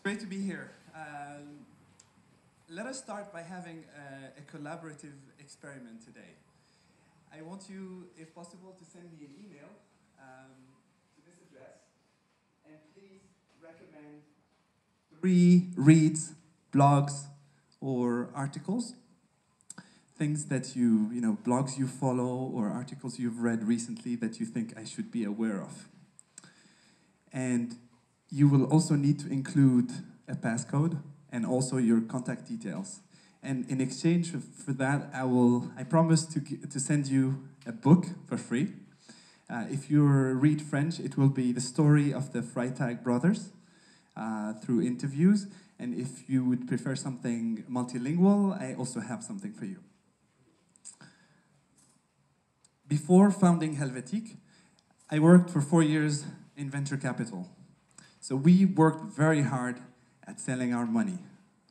Great to be here. Let us start by having a collaborative experiment today. I want you, if possible, to send me an email to this address, and please recommend 3 reads, blogs, or articles. Things that blogs you follow or articles you've read recently that you think I should be aware of. And you will also need to include a passcode and also your contact details. And in exchange for that, I promise to send you a book for free. If you read French, it will be the story of the Freytag brothers through interviews. And if you would prefer something multilingual, I also have something for you. Before founding Helvetique, I worked for 4 years in venture capital. So we worked very hard at selling our money.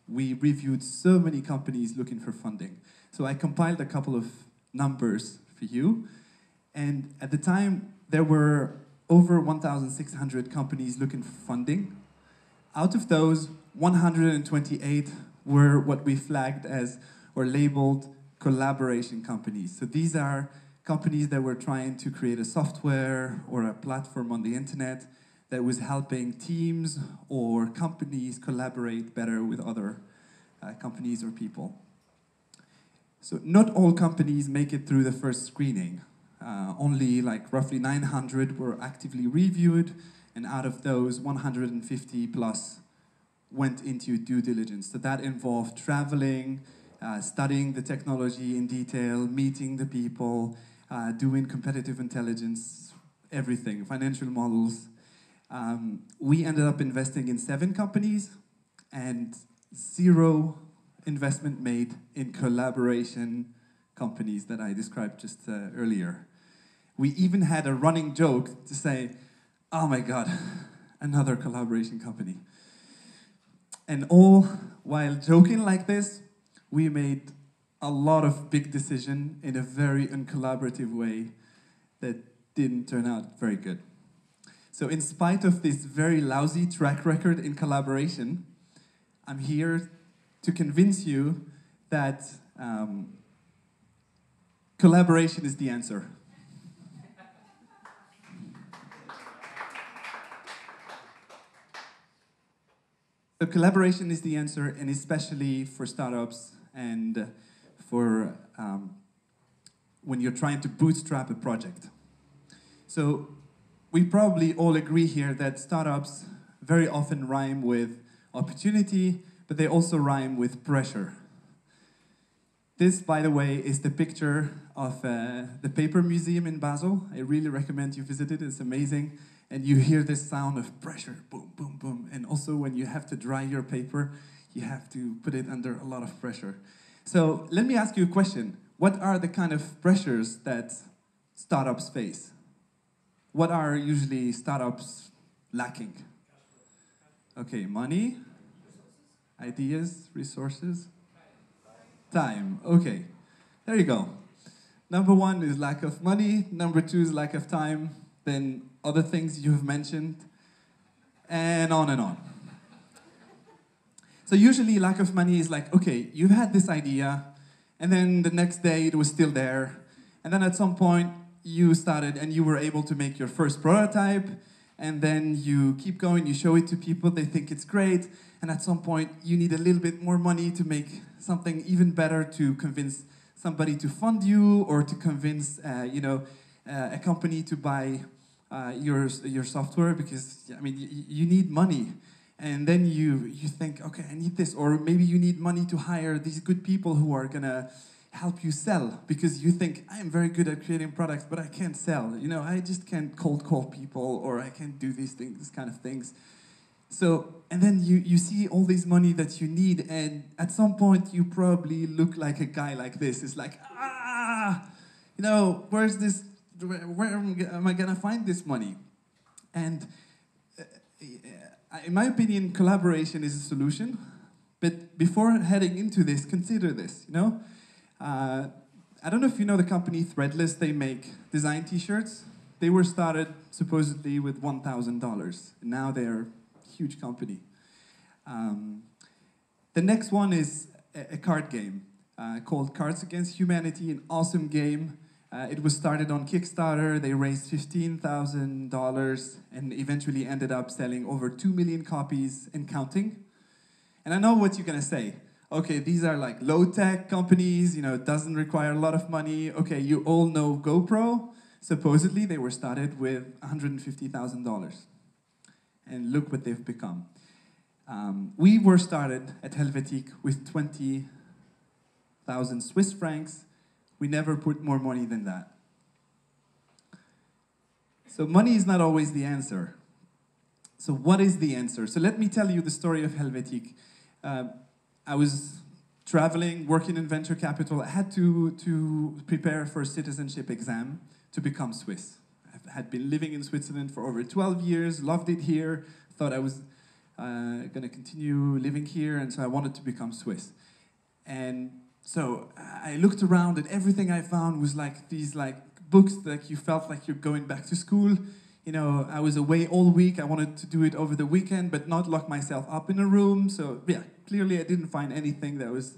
We reviewed so many companies looking for funding. So I compiled a couple of numbers for you. And at the time, there were over 1,600 companies looking for funding. Out of those, 128 were what we flagged as or labeled collaboration companies. So these are companies that were trying to create a software or a platform on the internet that was helping teams or companies collaborate better with other companies or people. So not all companies make it through the first screening. Only roughly 900 were actively reviewed, and out of those, 150 plus went into due diligence. So that involved traveling, studying the technology in detail, meeting the people, doing competitive intelligence, everything, financial models. We ended up investing in 7 companies and 0 investment made in collaboration companies that I described just earlier. We even had a running joke to say, oh my God, another collaboration company. And all while joking like this, we made a lot of big decisions in a very uncollaborative way that didn't turn out very good. So in spite of this very lousy track record in collaboration, I'm here to convince you that collaboration is the answer. So collaboration is the answer, and especially for startups and for when you're trying to bootstrap a project. So we probably all agree here that startups very often rhyme with opportunity, but they also rhyme with pressure. This, by the way, is the picture of the Paper Museum in Basel. I really recommend you visit it, it's amazing. And you hear this sound of pressure, boom, boom, boom. And also when you have to dry your paper, you have to put it under a lot of pressure. So let me ask you a question. What are the kind of pressures that startups face? What are usually startups lacking? Okay, money, ideas, resources, time. Okay, there you go. Number 1 is lack of money. Number 2 is lack of time. Then other things you've mentioned, and on and on. So usually lack of money is like, okay, you've had this idea, and then the next day it was still there, and then at some point you started and you were able to make your first prototype, and then you keep going, you show it to people, they think it's great, and at some point you need a little bit more money to make something even better, to convince somebody to fund you, or to convince a company to buy your software, because you need money. And then you think, okay, I need this, or maybe you need money to hire these good people who are gonna help you sell, because you think, I am very good at creating products, but I can't sell. You know, I just can't cold call people, or I can't do these things, these kind of things. So, and then you see all this money that you need, and at some point you probably look like a guy like this. It's like, you know, where's this, where am I gonna find this money? And in my opinion, collaboration is a solution. But before heading into this, consider this, you know? I don't know if you know the company Threadless. They make design t-shirts. They were started supposedly with $1,000. Now they're a huge company. The next one is a card game called Cards Against Humanity, an awesome game. It was started on Kickstarter. They raised $15,000 and eventually ended up selling over 2 million copies and counting. And I know what you're gonna say. Okay, these are like low-tech companies, you know, it doesn't require a lot of money. Okay, you all know GoPro. Supposedly, they were started with $150,000. And look what they've become. We were started at Helvetic with 20,000 Swiss francs. We never put more money than that. So money is not always the answer. So what is the answer? So let me tell you the story of Helvetic. I was traveling, working in venture capital. I had to prepare for a citizenship exam to become Swiss. I had been living in Switzerland for over 12 years, loved it here, thought I was going to continue living here, and so I wanted to become Swiss. And so I looked around, and everything I found was like these like books that you felt like you're going back to school. You know, I was away all week. I wanted to do it over the weekend, but not lock myself up in a room. So yeah, clearly I didn't find anything that was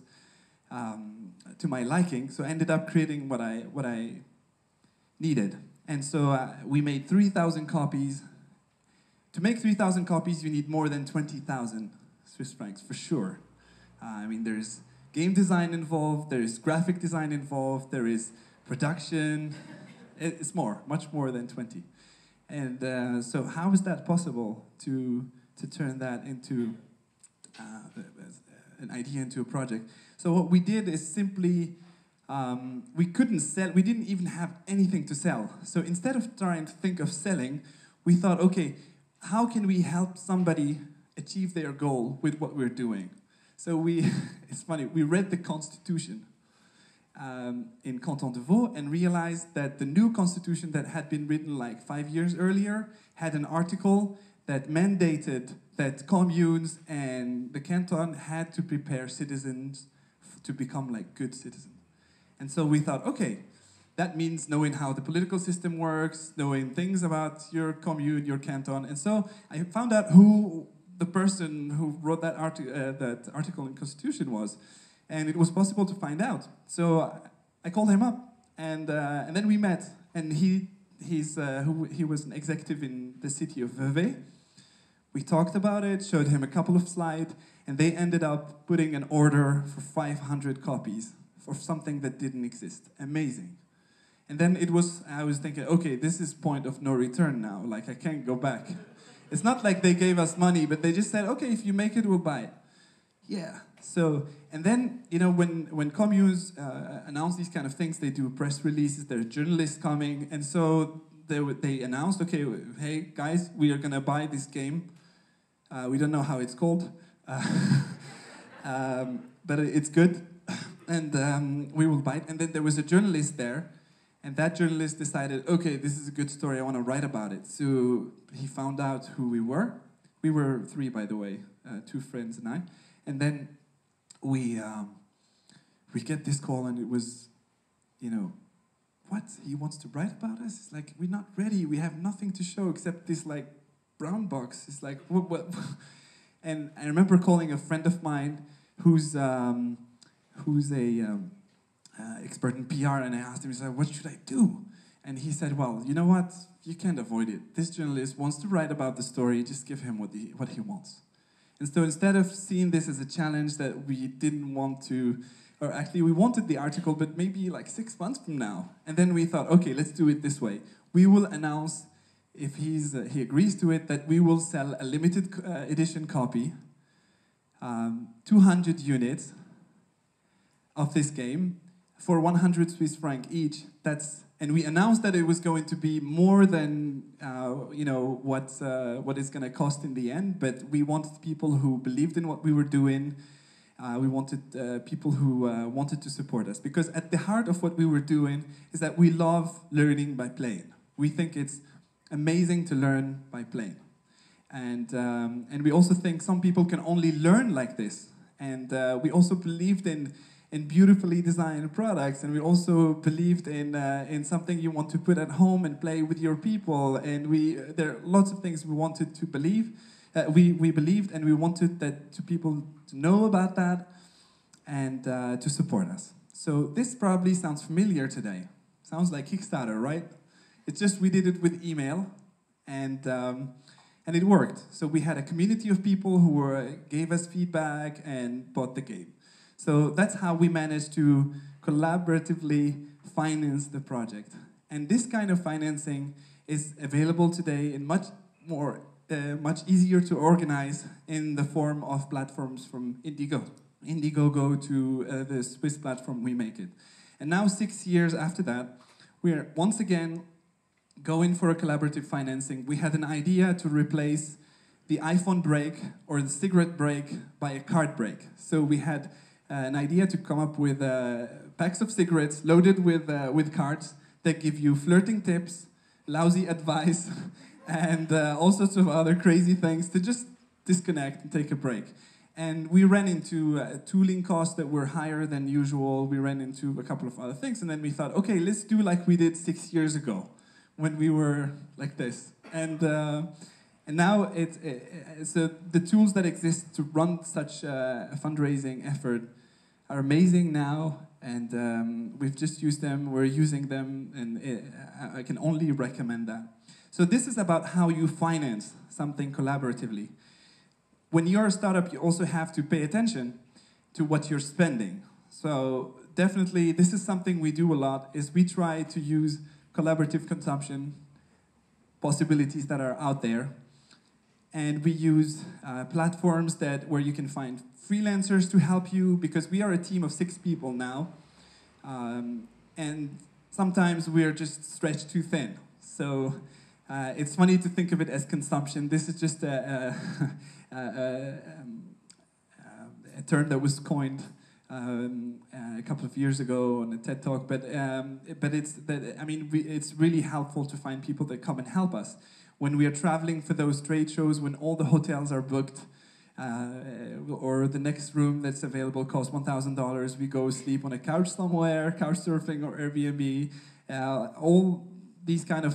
to my liking. So I ended up creating what I needed. And so we made 3,000 copies. To make 3,000 copies, you need more than 20,000 Swiss francs, for sure. I mean, there's game design involved, there is graphic design involved, there is production. It's more, much more than 20. And so how is that possible to turn that into an idea into a project? So what we did is simply, we couldn't sell, we didn't even have anything to sell. So instead of trying to think of selling, we thought, okay, how can we help somebody achieve their goal with what we're doing? So it's funny, we read the Constitution in Canton de Vaud and realized that the new constitution that had been written like 5 years earlier had an article that mandated that communes and the canton had to prepare citizens to become like good citizens. And so we thought, okay, that means knowing how the political system works, knowing things about your commune, your canton. And so I found out who the person who wrote that article in Constitution was. And it was possible to find out. So I called him up, and then we met. And he was an executive in the city of Vevey. We talked about it, showed him a couple of slides, and they ended up putting an order for 500 copies for something that didn't exist. Amazing. And then I was thinking, okay, this is point of no return now. Like, I can't go back. It's not like they gave us money, but they just said, okay, if you make it, we'll buy it. Yeah. So, and then, you know, when communes announce these kind of things, they do press releases, there are journalists coming, and so they announced, okay, hey, guys, we are going to buy this game. We don't know how it's called, but it's good, and we will buy it. And then there was a journalist there, and that journalist decided, okay, this is a good story, I want to write about it. So he found out who we were. We were 3, by the way, 2 friends and I. And then we get this call, and it was, you know, what? He wants to write about us? It's like, we're not ready. We have nothing to show except this, like, brown box. It's like, what? And I remember calling a friend of mine who's a expert in PR, and I asked him, he said, what should I do? And he said, well, you know what? You can't avoid it. This journalist wants to write about the story. Just give him what he wants. And so instead of seeing this as a challenge that we didn't want to, or actually we wanted the article, but maybe like 6 months from now. And then we thought, okay, let's do it this way. We will announce, if he agrees to it, that we will sell a limited edition copy, 200 units of this game, for 100 Swiss franc each. And we announced that it was going to be more than what it's going to cost in the end. But we wanted people who believed in what we were doing. We wanted people who wanted to support us, because at the heart of what we were doing is that we love learning by playing. We think it's amazing to learn by playing, and we also think some people can only learn like this. And we also believed in beautifully designed products, and we also believed in something you want to put at home and play with your people. And there are lots of things we wanted to believe. We believed, and we wanted people to know about that and to support us. So this probably sounds familiar today. Sounds like Kickstarter, right? It's just we did it with email, and it worked. So we had a community of people who gave us feedback and bought the game. So that's how we managed to collaboratively finance the project. And this kind of financing is available today in much easier to organize in the form of platforms from Indiegogo to the Swiss platform We Make It. And now, 6 years after that, we're once again going for a collaborative financing. We had an idea to replace the iPhone break or the cigarette break by a card break. So we had an idea to come up with packs of cigarettes loaded with cards that give you flirting tips, lousy advice, and all sorts of other crazy things to just disconnect and take a break. And we ran into tooling costs that were higher than usual. We ran into a couple of other things, and then we thought, okay, let's do like we did 6 years ago when we were like this. And now so the tools that exist to run such a fundraising effort are amazing now, and we've just used them, we're using them, and I can only recommend that. So this is about how you finance something collaboratively. When you're a startup, you also have to pay attention to what you're spending. So definitely, this is something we do a lot, is we try to use collaborative consumption possibilities that are out there. And we use platforms where you can find freelancers to help you, because we are a team of 6 people now. And sometimes we're just stretched too thin. So it's funny to think of it as consumption. This is just a term that was coined a couple of years ago on a TED Talk, but it's really helpful to find people that come and help us when we are traveling for those trade shows, when all the hotels are booked, or the next room that's available costs $1,000. We go sleep on a couch somewhere, couch surfing or Airbnb. All these kind of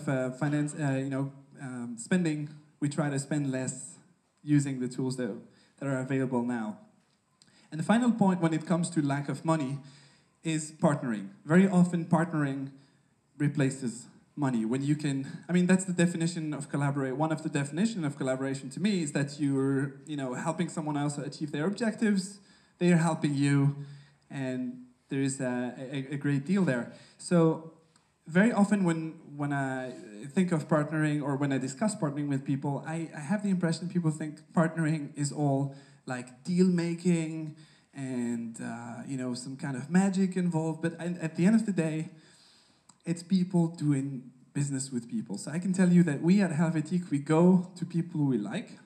spending, we try to spend less using the tools that are available now. And the final point when it comes to lack of money is partnering. Very often partnering replaces money. When you can, that's the definition of collaborate. One of the definitions of collaboration to me is that you're, helping someone else achieve their objectives, they are helping you, and there is a great deal there. So very often when I think of partnering, or when I discuss partnering with people, I have the impression people think partnering is all like deal making and some kind of magic involved. But at the end of the day, it's people doing business with people. So I can tell you that we at Helvetique, we go to people we like,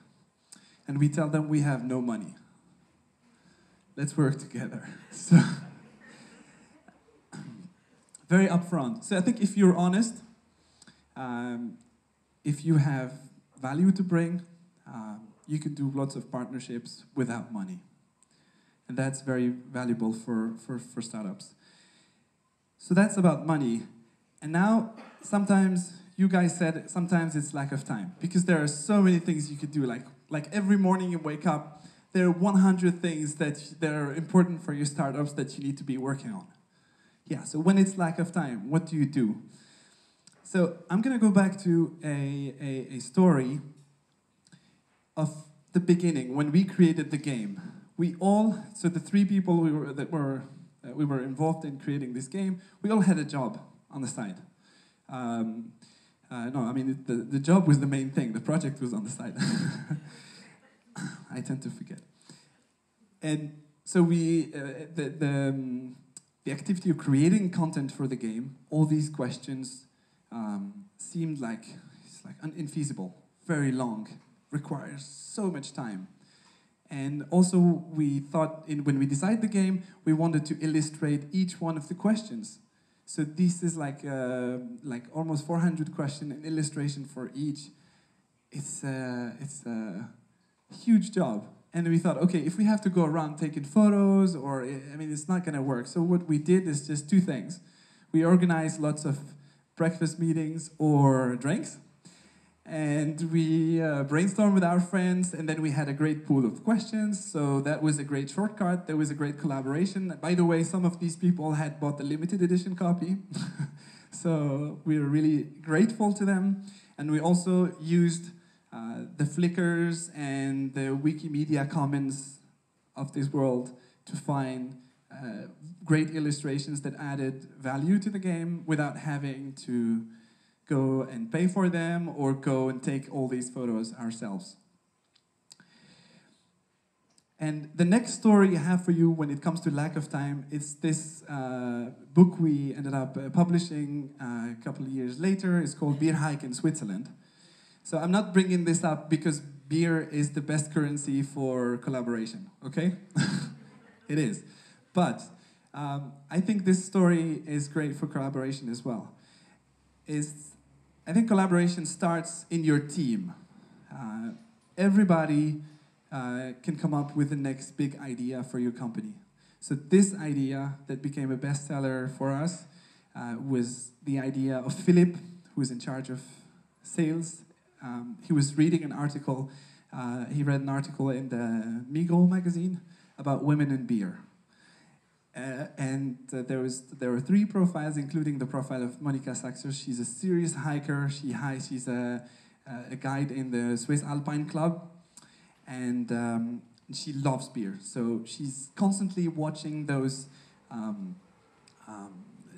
and we tell them we have no money. Let's work together. So very upfront. So I think if you're honest, if you have value to bring, you can do lots of partnerships without money. And that's very valuable for startups. So that's about money. And now, sometimes, you guys said, sometimes it's lack of time. Because there are so many things you could do. Like every morning you wake up, there are 100 things that are important for your startups that you need to be working on. Yeah, so when it's lack of time, what do you do? So I'm going to go back to a story of the beginning, when we created the game. So the 3 people we were involved in creating this game, we all had a job on the side. The job was the main thing. The project was on the side. I tend to forget. And so the activity of creating content for the game, all these questions seemed like infeasible, very long, requires so much time. And also, we thought when we designed the game, we wanted to illustrate each one of the questions. So this is like almost 400 questions, an illustration for each. It's a huge job. And we thought, okay, if we have to go around taking photos, it's not going to work. So what we did is just two things. We organized lots of breakfast meetings or drinks. And we brainstormed with our friends, and then we had a great pool of questions. So that was a great shortcut. There was a great collaboration. By the way, some of these people had bought the limited edition copy. So we were really grateful to them. And we also used the Flickrs and the Wikimedia Commons of this world to find great illustrations that added value to the game without having to go and pay for them or go and take all these photos ourselves. And the next story I have for you when it comes to lack of time is this book we ended up publishing a couple of years later. It's called Beer Hike in Switzerland. So I'm not bringing this up because beer is the best currency for collaboration, okay? It is. But I think this story is great for collaboration as well. I think collaboration starts in your team. Everybody can come up with the next big idea for your company. So this idea that became a bestseller for us was the idea of Philip, who is in charge of sales. He was reading an article, he read an article in the Migros magazine about women in beer. There were three profiles, including the profile of Monica Saxer. She's a serious hiker. She's a guide in the Swiss Alpine Club, and she loves beer. So she's constantly watching those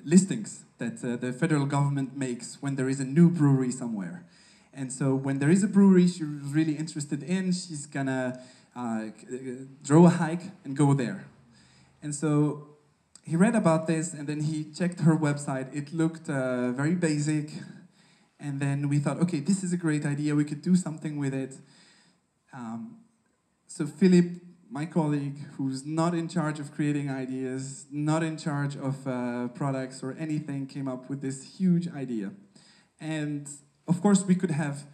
listings that the federal government makes when there is a new brewery somewhere. And so when there is a brewery she's really interested in, she's gonna draw a hike and go there. And so he read about this, and then he checked her website. It looked very basic. And then we thought, okay, this is a great idea. We could do something with it. So Philip, my colleague, who's not in charge of creating ideas, not in charge of products or anything, came up with this huge idea. And of course, we could have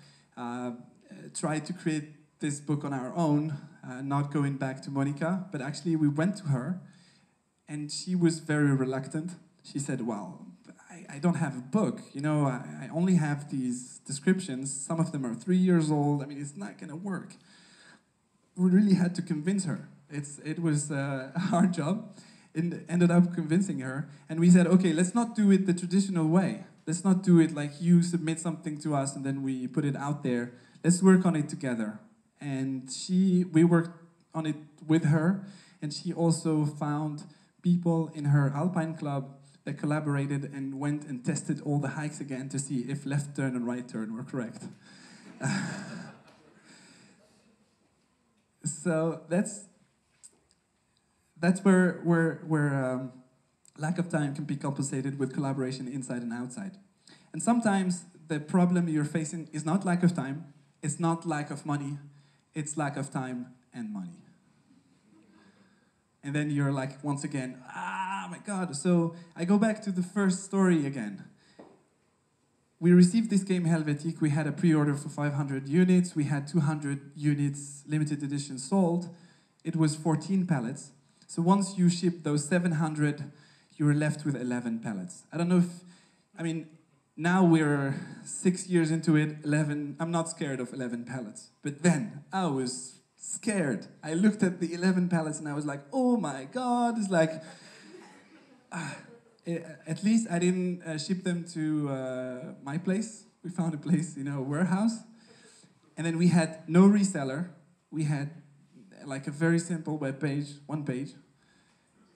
tried to create this book on our own, not going back to Monica, but actually we went to her, and she was very reluctant. She said, well, I don't have a book, I only have these descriptions. Some of them are 3 years old. It's not going to work. We really had to convince her. It was a hard job. It ended up convincing her, and we said, okay, let's not do it the traditional way. Let's not do it like you submit something to us and then we put it out there. Let's work on it together. And we worked on it with her, and she also found people in her Alpine Club that collaborated and went and tested all the hikes again to see if left turn and right turn were correct. So that's where lack of time can be compensated with collaboration inside and outside. And sometimes the problem you're facing is not lack of time, it's not lack of money, it's lack of time and money. And then you're like, once again, my God. So I go back to the first story again. We received this game Helvetique. We had a pre-order for 500 units. We had 200 units limited edition sold. It was 14 pallets. So once you ship those 700, you were left with 11 pallets. I don't know if, now we're 6 years into it, 11, I'm not scared of 11 pallets. But then I was scared. I looked at the 11 pallets and I was like, oh my God. It's like, at least I didn't ship them to my place. We found a place, a warehouse. And then we had no reseller. We had like a very simple web page, one page.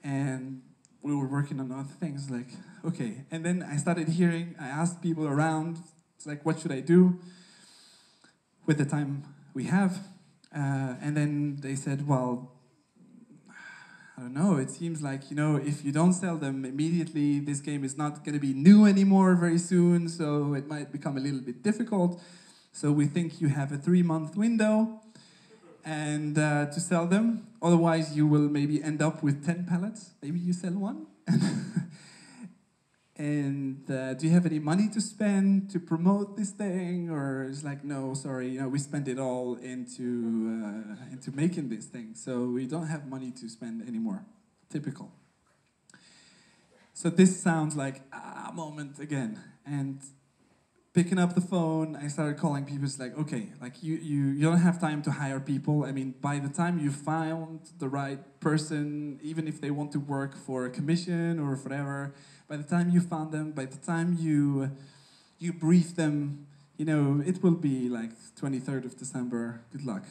And we were working on other things, like, okay. And then I asked people around, it's like, what should I do with the time we have? And then they said, well, I don't know, it seems like, if you don't sell them immediately, this game is not going to be new anymore very soon, so it might become a little bit difficult. So we think you have a 3-month window and to sell them. Otherwise, you will maybe end up with 10 pallets. Maybe you sell one. And do you have any money to spend to promote this thing? Or it's like, no, sorry, we spent it all into making this thing, so we don't have money to spend anymore. Typical. So this sounds like a moment again. And picking up the phone, I started calling people. It's like, okay, like you don't have time to hire people. I mean, by the time you found the right person, even if they want to work for a commission or whatever, by the time you found them, by the time you brief them, it will be like 23rd of December. Good luck.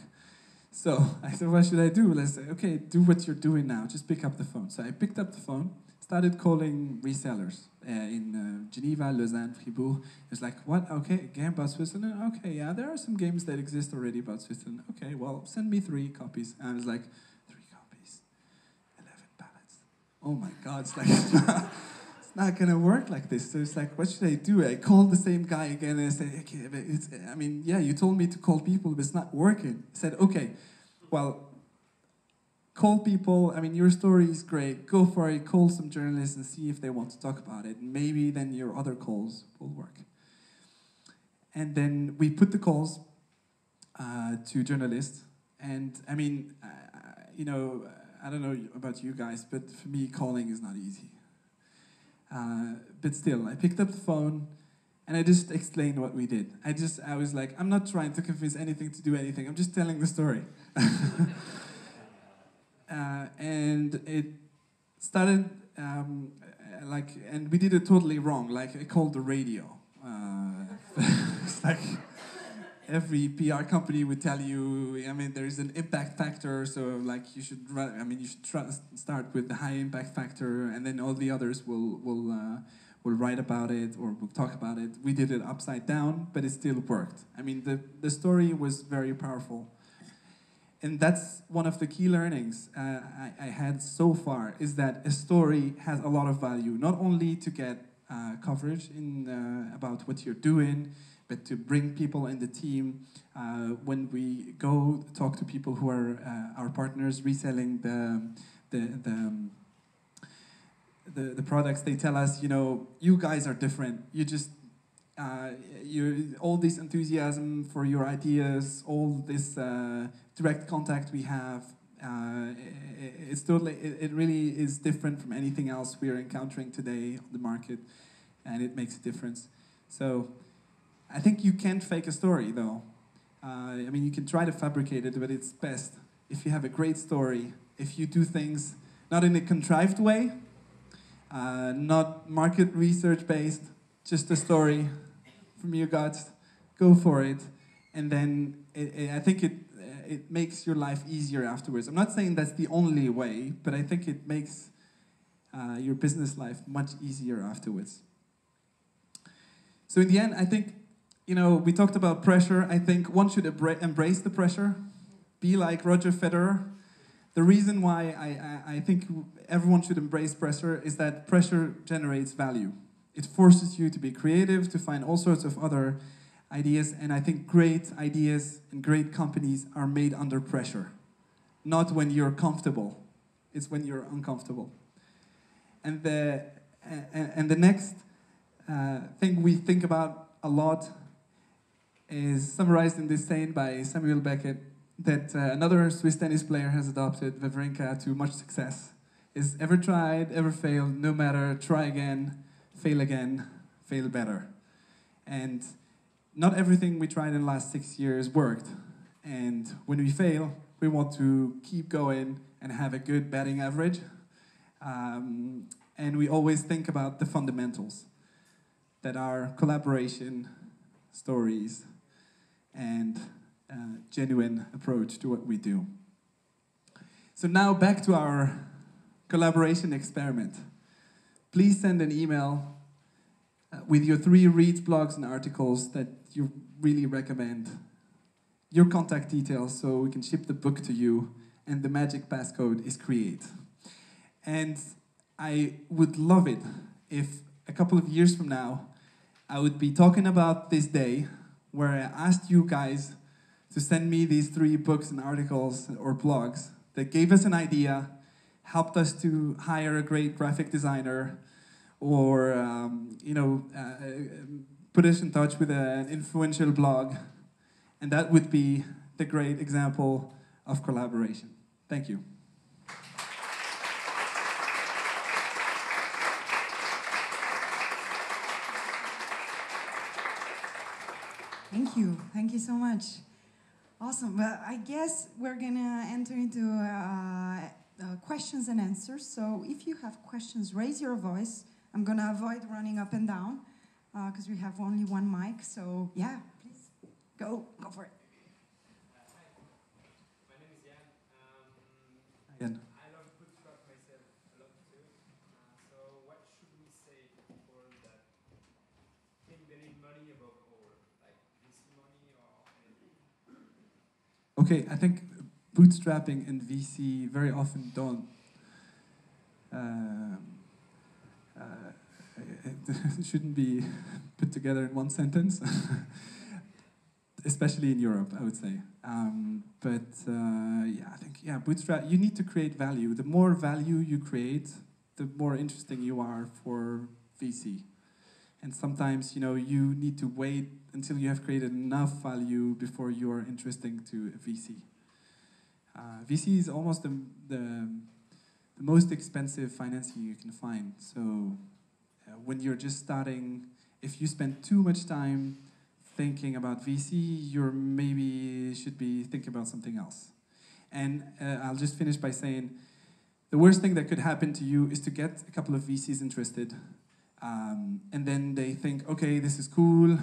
So I said, what should I do? Let's say, okay, do what you're doing now. Just pick up the phone. So I picked up the phone, started calling resellers in Geneva, Lausanne, Fribourg. It was like, what? Okay, a game about Switzerland? Okay, yeah, there are some games that exist already about Switzerland. Okay, well, send me 3 copies. And I was like, 3 copies, 11 pallets. Oh my God, it's like... It's not gonna work like this. So it's like, what should I do? I called the same guy again and I said, okay, but you told me to call people, but it's not working. I said, okay, well, call people. I mean, your story is great. Go for it. Call some journalists and see if they want to talk about it. Maybe then your other calls will work. And then we put the calls to journalists. And I mean, I don't know about you guys, but for me, calling is not easy. But still, I picked up the phone and I just explained what we did. I was like, I'm not trying to convince anything to do anything. I'm just telling the story. And it started and we did it totally wrong. Like, I called the radio. It's like every PR company would tell you, there is an impact factor, so like you should start with the high impact factor, and then all the others will write about it or will talk about it. We did it upside down, but it still worked. I mean, the story was very powerful. And that's one of the key learnings I had so far, is that a story has a lot of value, not only to get coverage about what you're doing, but to bring people in the team. When we go talk to people who are our partners reselling the products, they tell us, you guys are different. You just all this enthusiasm for your ideas, all this direct contact we have. It really is different from anything else we are encountering today on the market, and it makes a difference. So I think you can't fake a story, though. You can try to fabricate it, but it's best if you have a great story, if you do things not in a contrived way, not market research based, just a story from your guts, go for it, and then I think it makes your life easier afterwards. I'm not saying that's the only way, but I think it makes your business life much easier afterwards. So in the end, I think, we talked about pressure. I think one should embrace the pressure. Be like Roger Federer. The reason why I think everyone should embrace pressure is that pressure generates value. It forces you to be creative, to find all sorts of other ideas, and I think great ideas and great companies are made under pressure. Not when you're comfortable. It's when you're uncomfortable. And the next thing we think about a lot is summarized in this saying by Samuel Beckett, that another Swiss tennis player has adopted, Wawrinka, to much success, is ever tried, ever failed, no matter, try again, fail better. And not everything we tried in the last 6 years worked. And when we fail, we want to keep going and have a good batting average. And we always think about the fundamentals that are collaboration, stories, and genuine approach to what we do. So now back to our collaboration experiment. Please send an email with your 3 reads, blogs, and articles that you really recommend. Your contact details so we can ship the book to you, and the magic passcode is CREATE. And I would love it if a couple of years from now, I would be talking about this day where I asked you guys to send me these 3 books and articles or blogs that gave us an idea, helped us to hire a great graphic designer, or put us in touch with an influential blog. And that would be the great example of collaboration. Thank you. Thank you so much. Awesome. Well, I guess we're gonna enter into questions and answers. So if you have questions, raise your voice. I'm gonna avoid running up and down because we have only one mic. So yeah, please go for it. Hi, my name is Jan. Jan. I love bootstrap myself a lot too. So what should we say to people that think they need money above all, like VC money or anything? Okay, I think bootstrapping and VC very often don't. It shouldn't be put together in one sentence, especially in Europe, I would say. I think bootstrap. You need to create value. The more value you create, the more interesting you are for VC. And sometimes, you need to wait until you have created enough value before you are interesting to a VC. VC is almost the most expensive financing you can find. So when you're just starting, if you spend too much time thinking about VC, you maybe should be thinking about something else. And I'll just finish by saying, the worst thing that could happen to you is to get a couple of VCs interested. And then they think, okay, this is cool.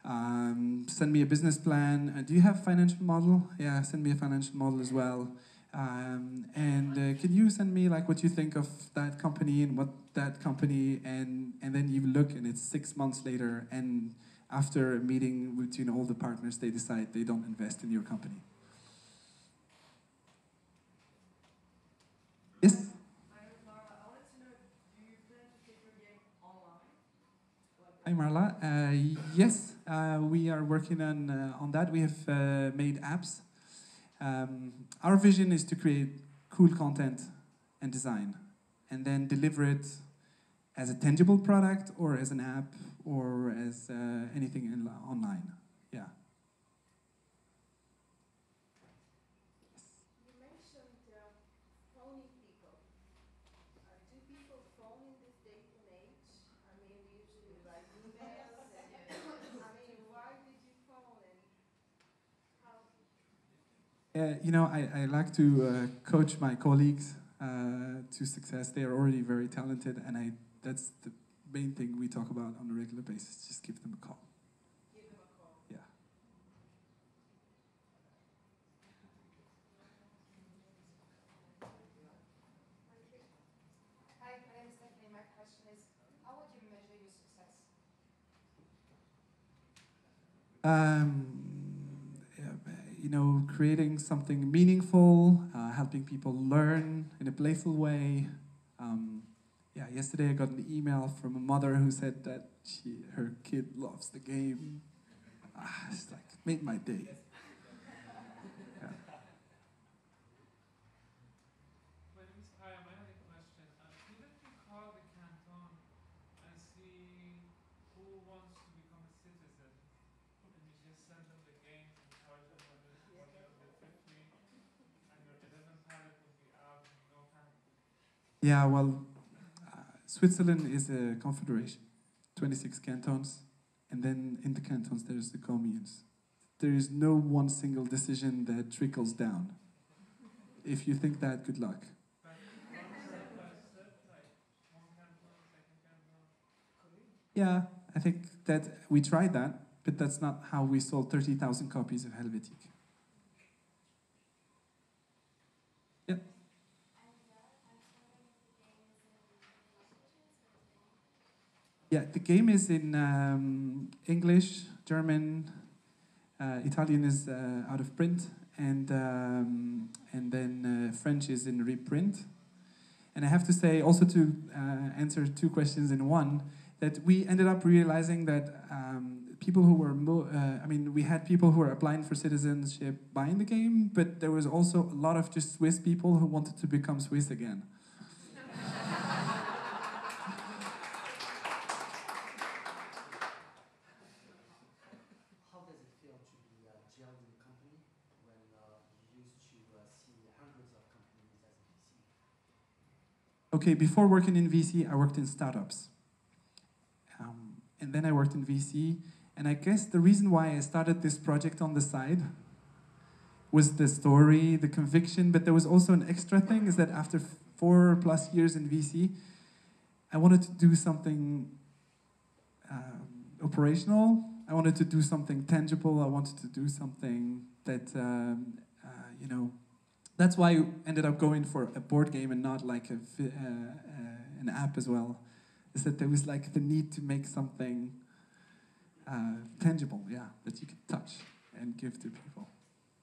Send me a business plan. Do you have a financial model? Yeah, send me a financial model as well. Can you send me what you think of that company and what that company, and then you look and it's 6 months later, and after a meeting between all the partners, they decide they don't invest in your company. Yes? Hi, Marla. I wanted to know, do you plan to take your game online? Hi, Marla. Yes, we are working on that. We have made apps. Our vision is to create cool content and design, and then deliver it as a tangible product or as an app or as anything online. Yeah. You mentioned phoning people. Do people phone in this day and age? I mean, we usually write emails. Why did you phone and how? I like to coach my colleagues to success. They are already very talented, and that's the main thing we talk about on a regular basis. Just give them a call. Give them a call. Yeah. Hi, my name is Stephanie. My question is, how would you measure your success? Creating something meaningful, helping people learn in a playful way. Yesterday I got an email from a mother who said that her kid loves the game. It's made my day. Yeah. My name is Kaya. I have a question. Couldn't you call the canton and see who wants to become a citizen, and you just send them the games and charge them when you're 50, and your 11 palette would be out in no time? Yeah, well, Switzerland is a confederation, 26 cantons, and then in the cantons there's the communes. There is no one single decision that trickles down. If you think that, good luck. But step by step, like one canton, second canton. Yeah, I think that we tried that, but that's not how we sold 30,000 copies of Helvetique. Yeah. Yeah, the game is in English, German, Italian is out of print, and then French is in reprint. And I have to say, also to answer two questions in one, that we ended up realizing that people who were, we had people who were applying for citizenship buying the game, but there was also a lot of just Swiss people who wanted to become Swiss again. How does it feel to be jailed in a company when you used to see hundreds of companies as a VC? Okay, before working in VC, I worked in startups. And then I worked in VC. And I guess the reason why I started this project on the side was the story, the conviction, but there was also an extra thing, is that after 4+ years in VC, I wanted to do something operational. I wanted to do something tangible. I wanted to do something that, that's why I ended up going for a board game and not like an app as well. Is that there was like the need to make something tangible, that you can touch and give to people.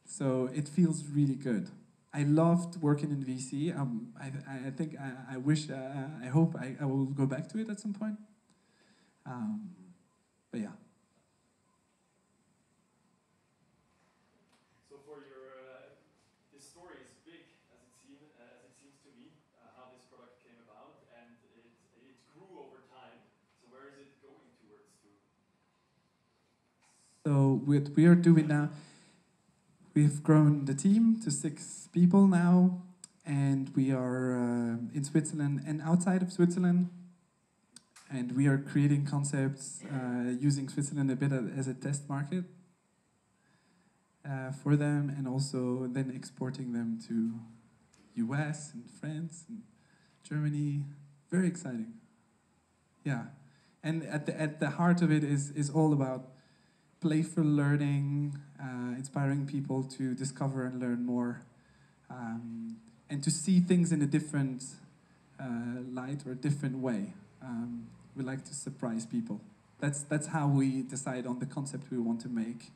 So it feels really good. I loved working in VC. I think I wish, I hope I will go back to it at some point. But yeah. So for your, this story is big, as it seems to me, how this product came about, and it grew over time. So where is it going towards to? So what we are doing now, we've grown the team to 6 people now, and we are in Switzerland and outside of Switzerland. And we are creating concepts using Switzerland a bit as a test market for them, and also then exporting them to US and France and Germany. Very exciting. Yeah. And at the heart of it is all about playful learning, inspiring people to discover and learn more, and to see things in a different light or a different way. We like to surprise people. That's how we decide on the concept we want to make.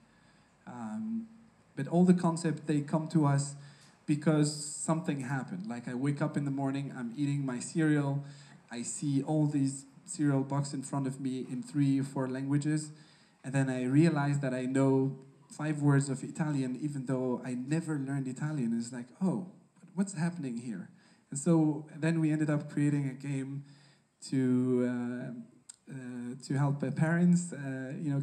But all the concepts, they come to us because something happened. Like I wake up in the morning, I'm eating my cereal, I see all these cereal boxes in front of me in 3 or 4 languages, and then I realize that I know 5 words of Italian, even though I never learned Italian. It's like, oh, what's happening here? And so then we ended up creating a game to help parents,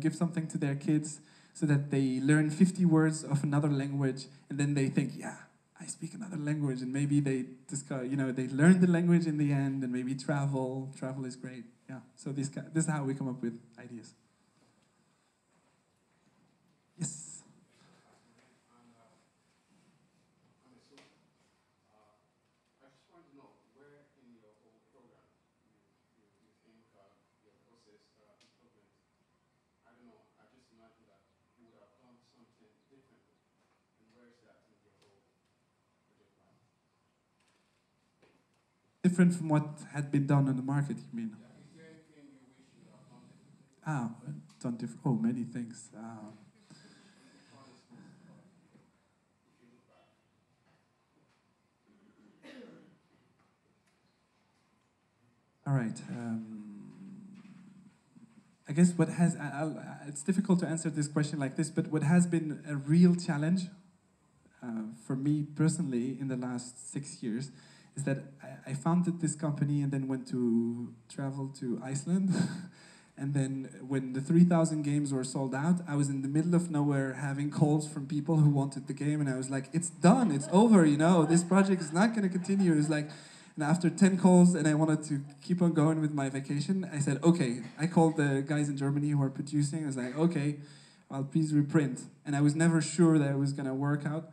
give something to their kids so that they learn 50 words of another language, and then they think, yeah, I speak another language, and maybe they discover, they learn the language in the end, and maybe travel. Travel is great. Yeah. So this is how we come up with ideas. Yes. Different from what had been done on the market, you mean? Yeah. Is there anything you wish you would have done differently? Done different. Oh, many things. All right. I guess what has it's difficult to answer this question like this, but what has been a real challenge for me personally in the last 6 years is that I founded this company and then went to travel to Iceland. And then when the 3,000 games were sold out, I was in the middle of nowhere having calls from people who wanted the game. And I was like, it's done, it's over, this project is not going to continue. It was like, and after 10 calls and I wanted to keep on going with my vacation, I said, okay. I called the guys in Germany who are producing. I was like, okay, well, please reprint. And I was never sure that it was going to work out.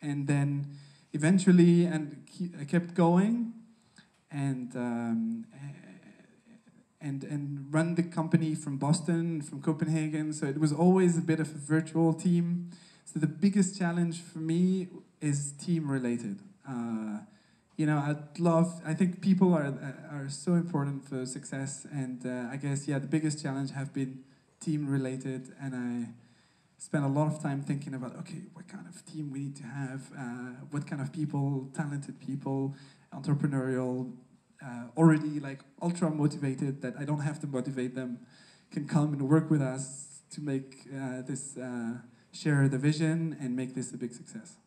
And then eventually, I kept going, and run the company from Boston, from Copenhagen. So it was always a bit of a virtual team. So the biggest challenge for me is team related. I think people are so important for success, and I guess the biggest challenge have been team related, and spent a lot of time thinking about, okay, what kind of team we need to have, what kind of people, talented people, entrepreneurial, already like ultra motivated that I don't have to motivate them, can come and work with us to make share the vision and make this a big success.